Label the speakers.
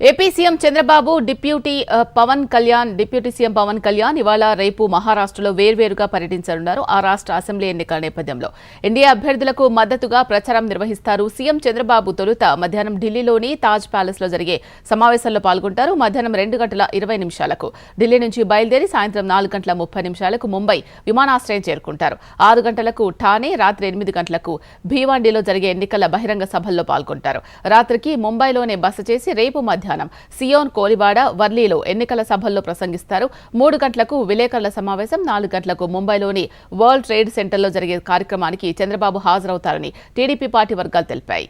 Speaker 1: AP CM Chandrababu deputy CM Pawan Kalyan ఇవాళ రేపు మహారాష్ట్రలో వేర్వేరుగా పర్యటించనున్నారు. ఆ రాష్ట్ర అసెంబ్లీ ఎన్నికల నేపథ్యంలో ఎన్డీఏ అభ్యర్థులకు మద్దతుగా ప్రచారం నిర్వహిస్తారు. సీఎం చంద్రబాబు తొలుత మధ్యాహ్నం ఢిల్లీలోని తాజ్ ప్యాలెస్ లో జరిగే సమావేశంలో పాల్గొంటారు. మధ్యాహ్నం 2:20 ఢిల్లీ నుంచి బయలుదేరి సాయంత్రం 4:30 ముంబై విమానాశ్రయం చేరుకుంటారు. 6 గంటలకు ఠానే, రాత్రి 8 గంటలకు భీవాండిలో జరిగే ఎన్నికల బహిరంగ సభల్లో పాల్గొంటారు. రాత్రికి ముంబైలోనే బస చేసి రేపు మధ్యాహ్నం సియోన్, కోలివాడ, వర్లీలో ఎన్నికల సభల్లో ప్రసంగిస్తారు. 3 గంటలకు విలేకరుల సమావేశం, 4 గంటలకు ముంబైలోని వరల్డ్ ట్రేడ్ సెంటర్లో జరిగే కార్యక్రమానికి చంద్రబాబు హాజరవుతారని టీడీపీ పార్టీ వర్గాలు తెలిపాయి.